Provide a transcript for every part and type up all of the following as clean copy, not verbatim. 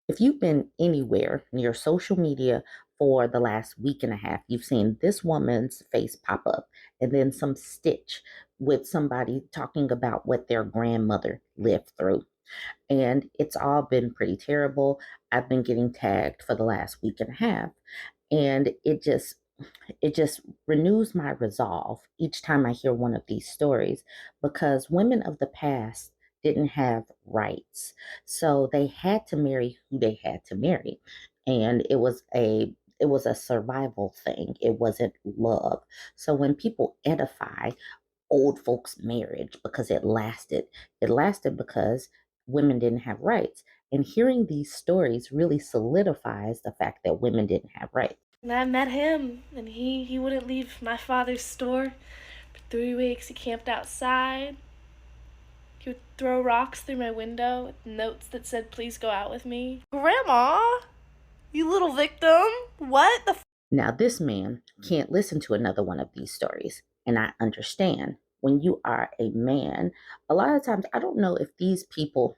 If you've been anywhere near social media for the last week and a half, you've seen this woman's face pop up and then some stitch with somebody talking about what their grandmother lived through. And it's all been pretty terrible. I've been getting tagged for the last week and a half. And it just renews my resolve each time I hear one of these stories because women of the past didn't have rights. So they had to marry who they had to marry. And it was a survival thing. It wasn't love. So when people edify old folks' marriage because it lasted because women didn't have rights. And hearing these stories really solidifies the fact that women didn't have rights. And I met him, and he wouldn't leave my father's store for 3 weeks. He camped outside. He would throw rocks through my window with notes that said, "Please go out with me." Grandma, you little victim. What the Now, this man can't listen to another one of these stories. And I understand when you are a man, a lot of times I don't know if these people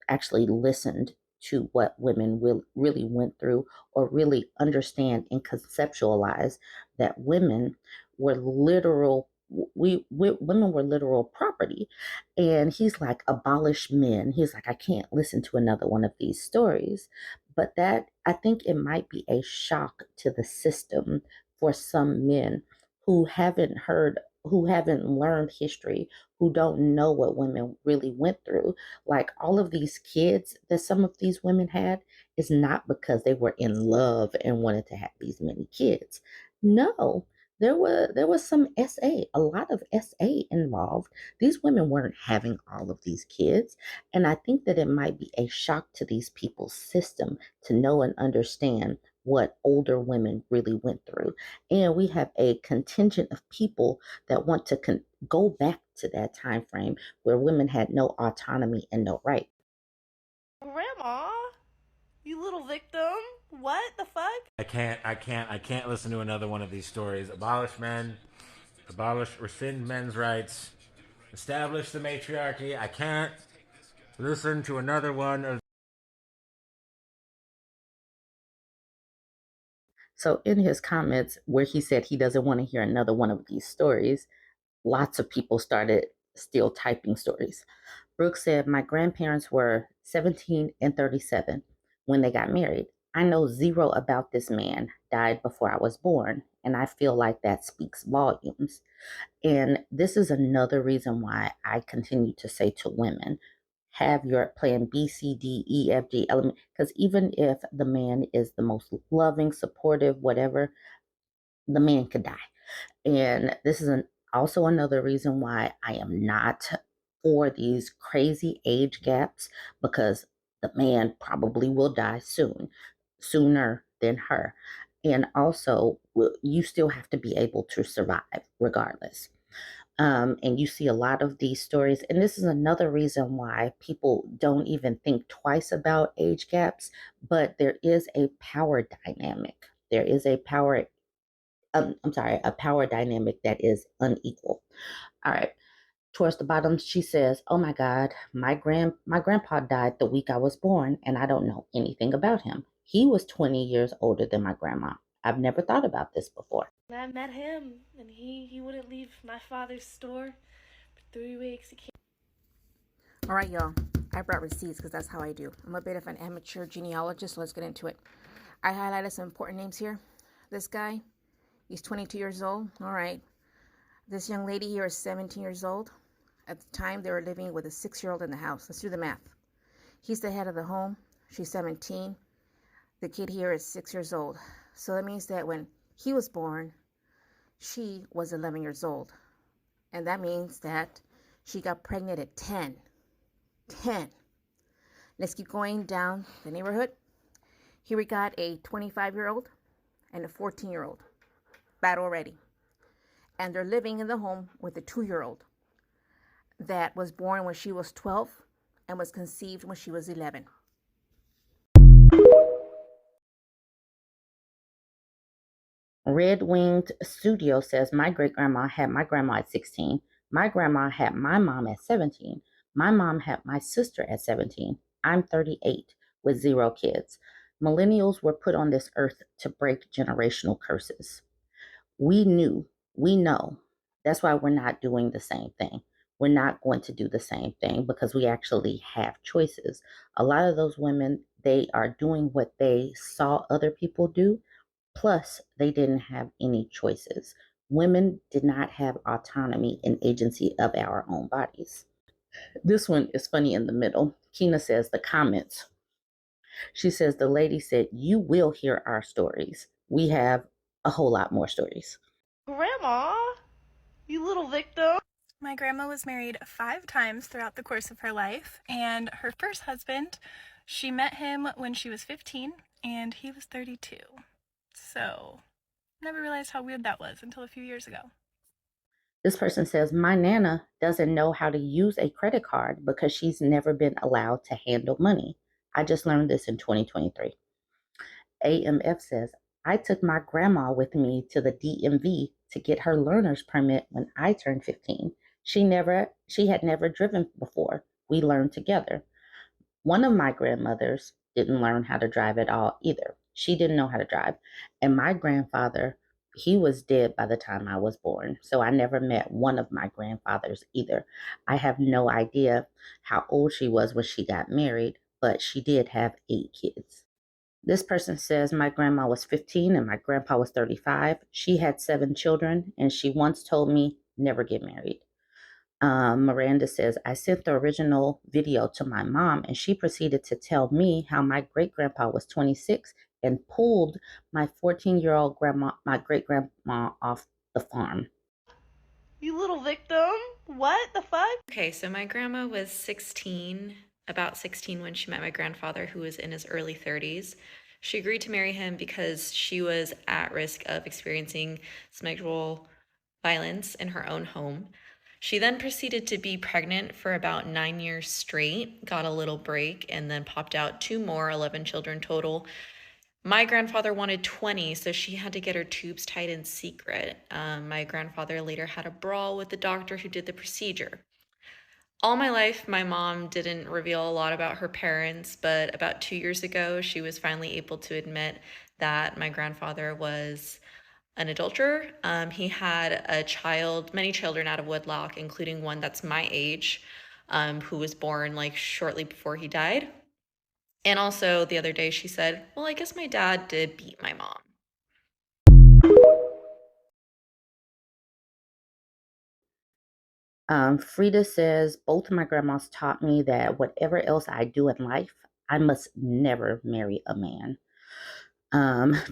actually listened to what women will really went through or really understand and conceptualize that women were literal women were literal property. And he's like, abolish men. He's like, I can't listen to another one of these stories. But that, I think it might be a shock to the system for some men who haven't learned history, who don't know what women really went through. Like all of these kids that some of these women had is not because they were in love and wanted to have these many kids. No, there was some a lot of SA involved. These women weren't having all of these kids. And I think that it might be a shock to these people's system to know and understand what older women really went through. And we have a contingent of people that want to go back to that time frame where women had no autonomy and no right. Grandma, you little victim. What the fuck? I can't listen to another one of these stories. Abolish men, rescind men's rights, establish the matriarchy. I can't listen to another one of. So in his comments where he said he doesn't want to hear another one of these stories, lots of people started still typing stories. Brooks said, my grandparents were 17 and 37 when they got married. I know zero about this man, died before I was born, and I feel like that speaks volumes. And this is another reason why I continue to say to women, have your plan B, C, D, E, F, G element. Because even if the man is the most loving, supportive, whatever, the man could die. And this is also another reason why I am not for these crazy age gaps because the man probably will die soon, sooner than her. And also, you still have to be able to survive regardless. And you see a lot of these stories. And this is another reason why people don't even think twice about age gaps, but there is a power dynamic. There is I'm sorry, a power dynamic that is unequal. All right. Towards the bottom, she says, "Oh my God, my grandpa died the week I was born, and I don't know anything about him. He was 20 years older than my grandma. I've never thought about this before." And I met him, and he wouldn't leave my father's store for 3 weeks. He came. All right, y'all. I brought receipts because that's how I do. I'm a bit of an amateur genealogist, so let's get into it. I highlighted some important names here. This guy, he's 22 years old. All right. This young lady here is 17 years old. At the time, they were living with a 6-year-old in the house. Let's do the math. He's the head of the home. She's 17. The kid here is 6 years old. So that means that when he was born, she was 11 years old. And that means that she got pregnant at 10. 10. Let's keep going down the neighborhood. Here we got a 25-year-old and a 14-year-old. Bad already. And they're living in the home with a 2-year-old that was born when she was 12 and was conceived when she was 11. Red Winged Studio says, my great grandma had my grandma at 16. My grandma had my mom at 17. My mom had my sister at 17. I'm 38. with 0 kids. Millennials were put on this earth to break generational curses. We knew, we know. That's why we're not doing the same thing. We're not going to do the same thing because we actually have choices. A lot of those women, they are doing what they saw other people do, plus, they didn't have any choices. Women did not have autonomy and agency of our own bodies. This one is funny in the middle. Kina says the comments. She says the lady said, "You will hear our stories. We have a whole lot more stories." Grandma, you little victim. My grandma was married 5 times throughout the course of her life, and her first husband, she met him when she was 15, and he was 32. So, never realized how weird that was until a few years ago. This person says, "My Nana doesn't know how to use a credit card because she's never been allowed to handle money. I just learned this in 2023. AMF says, "I took my grandma with me to the DMV to get her learner's permit when I turned 15. She had never driven before. We learned together. One of my grandmothers didn't learn how to drive at all either. She didn't know how to drive. And my grandfather, he was dead by the time I was born. So I never met one of my grandfathers either. I have no idea how old she was when she got married, but she did have 8 kids." This person says, "My grandma was 15 and my grandpa was 35. She had 7 children, and she once told me, never get married." Miranda says, "I sent the original video to my mom, and she proceeded to tell me how my great grandpa was 26 and pulled my 14-year-old grandma, my great grandma, off the farm." You little victim. What the fuck? Okay, so my grandma was 16, about 16 when she met my grandfather, who was in his early 30s. She agreed to marry him because she was at risk of experiencing sexual violence in her own home. She then proceeded to be pregnant for about 9 years straight, got a little break, and then popped out 2 more, 11 children total. My grandfather wanted 20, so she had to get her tubes tied in secret. My grandfather later had a brawl with the doctor who did the procedure. All my life, my mom didn't reveal a lot about her parents, but about 2 years ago, she was finally able to admit that my grandfather was an adulterer. He had many children out of wedlock, including one that's my age, who was born like shortly before he died. And also the other day, she said, "Well, I guess my dad did beat my mom." Frida says, "Both of my grandmas taught me that whatever else I do in life, I must never marry a man."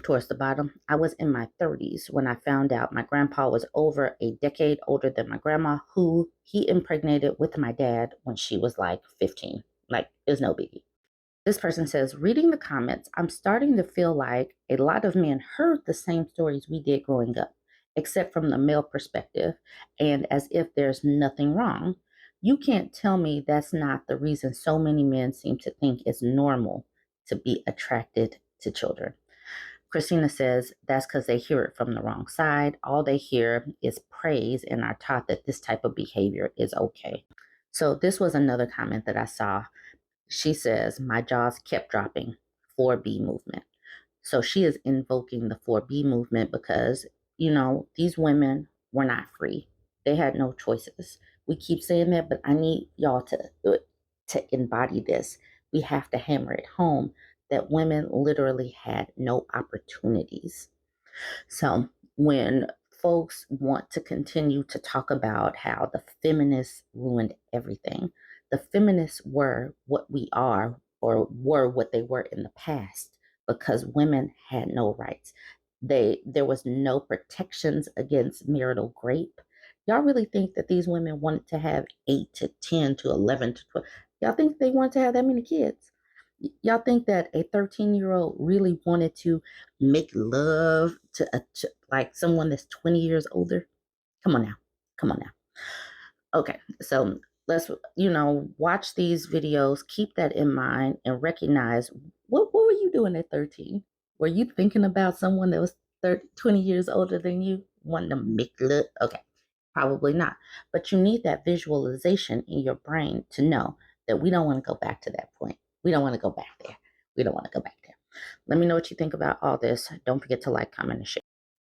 Towards the bottom, "I was in my 30s when I found out my grandpa was over a decade older than my grandma, who he impregnated with my dad when she was like 15. Like, it's no biggie." This person says, "Reading the comments, I'm starting to feel like a lot of men heard the same stories we did growing up, except from the male perspective, and as if there's nothing wrong. You can't tell me that's not the reason so many men seem to think it's normal to be attracted to children." Christina says, "That's because they hear it from the wrong side. All they hear is praise and are taught that this type of behavior is okay." So, this was another comment that I saw. She says, "My jaws kept dropping. 4B movement." So she is invoking the 4B movement because, these women were not free. They had no choices. We keep saying that, but I need y'all to embody this. We have to hammer it home that women literally had no opportunities. So when folks want to continue to talk about how the feminists ruined everything, the feminists were what we are or were what they were in the past because women had no rights. There was no protections against marital rape. Y'all really think that these women wanted to have 8 to 10 to 11 to 12? Y'all think they wanted to have that many kids? Y'all think that a 13-year-old really wanted to make love to like someone that's 20 years older? Come on now. Come on now. Okay, so let's watch these videos, keep that in mind, and recognize what were you doing at 13? Were you thinking about someone that was 20 years older than you, wanting to make love? Okay, probably not. But you need that visualization in your brain to know that we don't want to go back to that point. We don't want to go back there. We don't want to go back there. Let me know what you think about all this. Don't forget to like, comment, and share.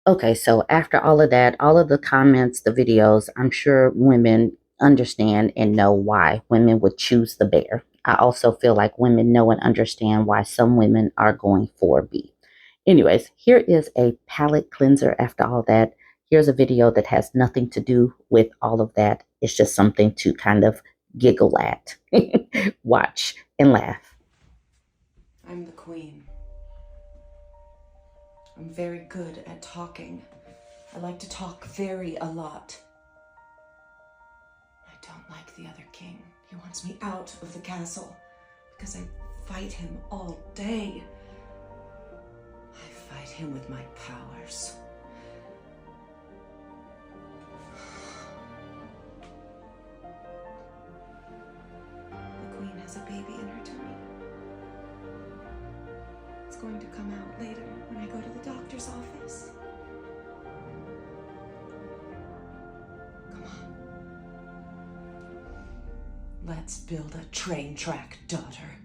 Okay, so after all of that, all of the comments, the videos, I'm sure women understand and know why women would choose the bear. I also feel like women know and understand why some women are going for B. Anyways, here is a palate cleanser after all that. Here's a video that has nothing to do with all of that. It's just something to kind of giggle at, watch, and laugh. I'm the queen. I'm very good at talking. I like to talk a lot. I don't like the other king. He wants me out of the castle because I fight him all day. I fight him with my powers. The queen has a baby in her tummy. It's going to come out later when I go to the doctor's office. Come on. Let's build a train track, daughter.